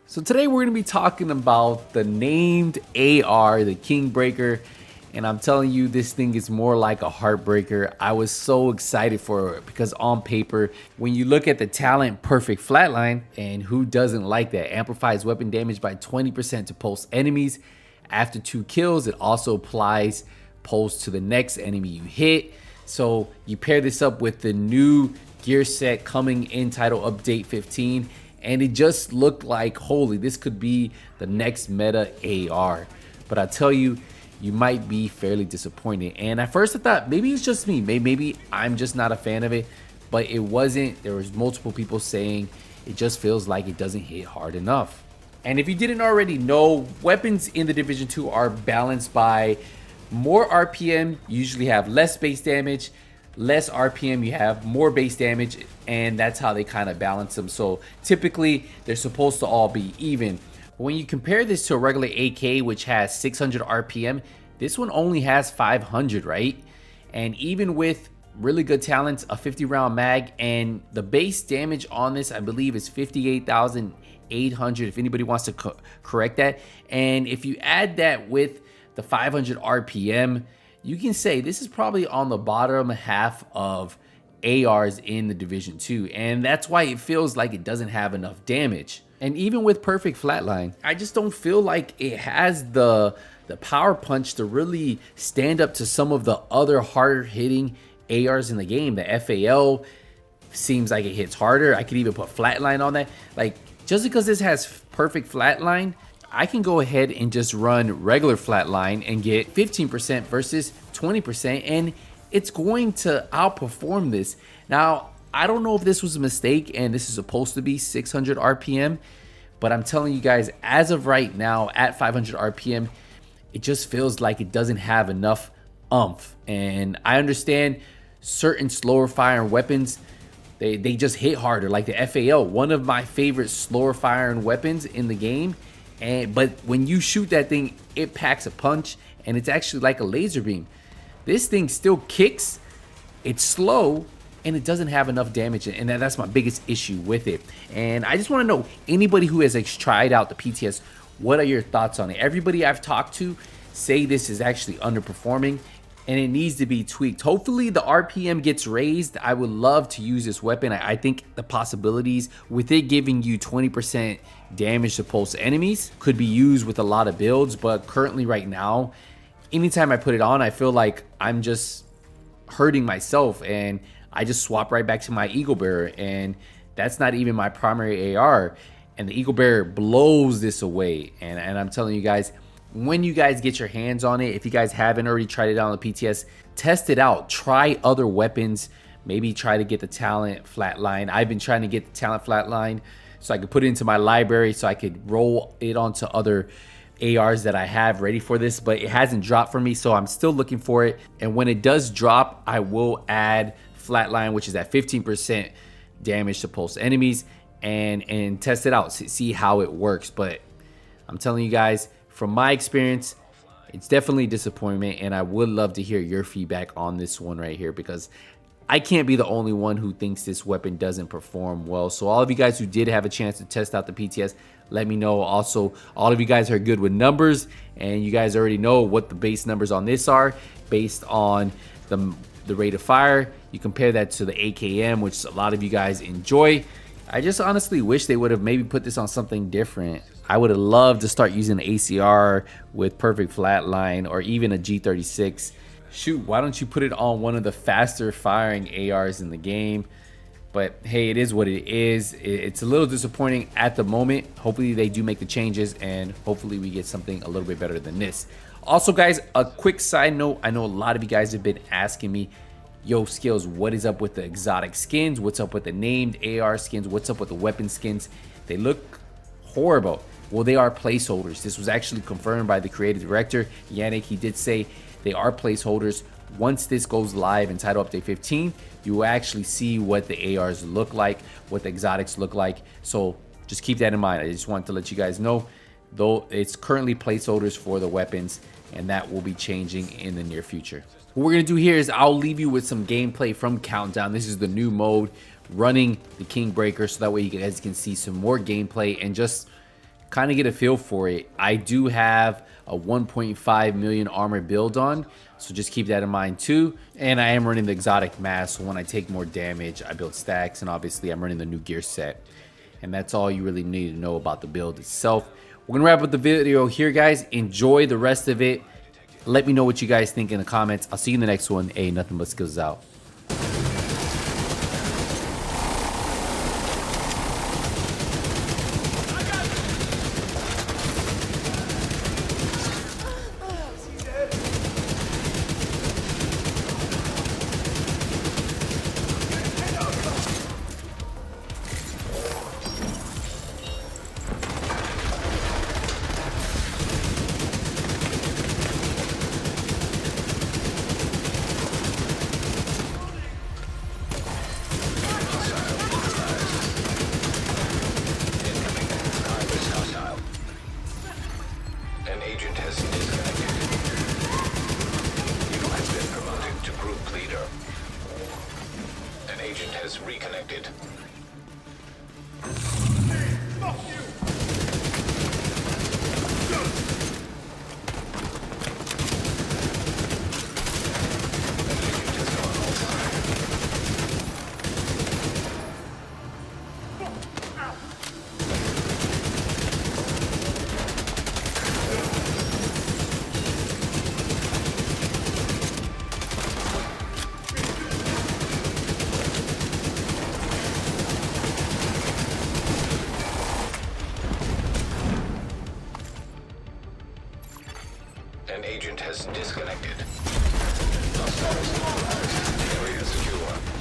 So today we're going to be talking about the Named AR the KingBreaker, and I'm telling you, this thing is more like a heartbreaker. I was so excited for it because on paper, when you look at the talent perfect flatline, and who doesn't like that, amplifies weapon damage by 20% to pulse enemies. After 2 kills, it also applies pulse to the next enemy you hit. So you pair this up with the new gear set coming in title update 15, and it just looked like, holy, this could be the next meta AR. But I tell you, you might be fairly disappointed. And at first I thought maybe it's just me, maybe I'm just not a fan of it, but it wasn't. There was multiple people saying it just feels like it doesn't hit hard enough. And if you didn't already know, weapons in the Division 2 are balanced by more RPM, you usually have less base damage. Less RPM, you have more base damage, and that's how they kind of balance them. So typically they're supposed to all be even. When you compare this to a regular AK, which has 600 RPM, this one only has 500, right? And even with really good talents, a 50 round mag, and the base damage on this, I believe, is 58,800 if anybody wants to correct that. And if you add that with the 500 RPM, you can say this is probably on the bottom half of ARs in the Division 2, and that's why it feels like it doesn't have enough damage. And even with perfect flatline, I just don't feel like it has the power punch to really stand up to some of the other harder hitting ARs in the game. The FAL seems like it hits harder. I could even put flatline on that. Like, just because this has perfect flatline, I can go ahead and just run regular flatline and get 15% versus 20%, and it's going to outperform this. Now, I don't know if this was a mistake and this is supposed to be 600 RPM, but I'm telling you guys, as of right now, at 500 RPM, it just feels like it doesn't have enough oomph. And I understand certain slower firing weapons, they just hit harder, like the FAL, one of my favorite slower firing weapons in the game. But when you shoot that thing, it packs a punch, and it's actually like a laser beam. This thing still kicks, it's slow, and it doesn't have enough damage, and that's my biggest issue with it. And I just want to know, anybody who has tried out the PTS, what are your thoughts on it? Everybody I've talked to say this is actually underperforming, and it needs to be tweaked. Hopefully the RPM gets raised. I would love to use this weapon. I think the possibilities with it giving you 20% damage to pulse enemies could be used with a lot of builds, but currently right now, anytime I put it on, I feel like I'm just hurting myself, and I just swap right back to my Eagle Bearer, and that's not even my primary AR, and the Eagle Bearer blows this away. And I'm telling you guys, when you guys get your hands on it, if you guys haven't already tried it out on the PTS, test it out. Try other weapons. Maybe try to get the talent flatline. I've been trying to get the talent flatline so I could put it into my library so I could roll it onto other ARs that I have ready for this, but it hasn't dropped for me, so I'm still looking for it. And when it does drop, I will add flatline, which is at 15% damage to pulse enemies, and test it out, see how it works. But I'm telling you guys, from my experience, it's definitely a disappointment, and I would love to hear your feedback on this one right here, because I can't be the only one who thinks this weapon doesn't perform well. So all of you guys who did have a chance to test out the PTS, let me know. Also, all of you guys are good with numbers, and you guys already know what the base numbers on this are based on the rate of fire. You compare that to the AKM, which a lot of you guys enjoy. I just honestly wish they would have maybe put this on something different. I would have loved to start using the ACR with perfect flatline, or even a G36. Shoot, why don't you put it on one of the faster firing ARs in the game? But hey, it is what it is. It's a little disappointing at the moment. Hopefully they do make the changes, and hopefully we get something a little bit better than this. Also guys, a quick side note, I know a lot of you guys have been asking me, yo Skillz, what is up with the exotic skins? What's up with the named AR skins? What's up with the weapon skins? They look horrible. Well, they are placeholders. This was actually confirmed by the creative director, Yannick. He did say they are placeholders. Once this goes live in title update 15, you will actually see what the ARs look like, what the exotics look like. So just keep that in mind. I just wanted to let you guys know, though it's currently placeholders for the weapons, and that will be changing in the near future. What we're going to do here is I'll leave you with some gameplay from Countdown. This is the new mode running the KingBreaker, so that way you guys can see some more gameplay and just kind of get a feel for it. I do have a 1.5 million armor build on, so just keep that in mind too. And I am running the exotic mask, so when I take more damage, I build stacks, and obviously I'm running the new gear set. And that's all you really need to know about the build itself. We're gonna wrap up the video here, guys. Enjoy the rest of it. Let me know what you guys think in the comments. I'll see you in the next one. Hey, Nothing But Skills out. An agent has disconnected. You have been promoted to group leader. An agent has reconnected. An agent has disconnected. Area secure.